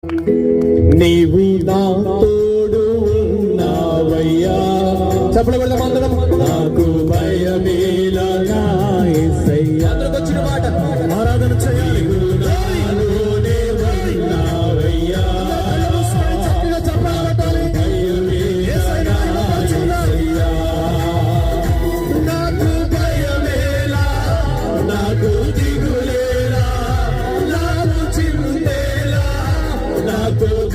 నీవు నా తోడు ఉన్నావయ్యా. చెప్పలు పెడదాం అందరం. నాకు భయమేలా నా యేసయ్యా. అందరికి వచ్చిన మాట ఆరాధన చేయాలి. నాలోనే ఉన్నావయ్యా. చక్కగా చెప్పలు పెట్టాలి. నాకు భయమేలా, నాకు దిగులేలా, నాకు చింతేలా, నాకు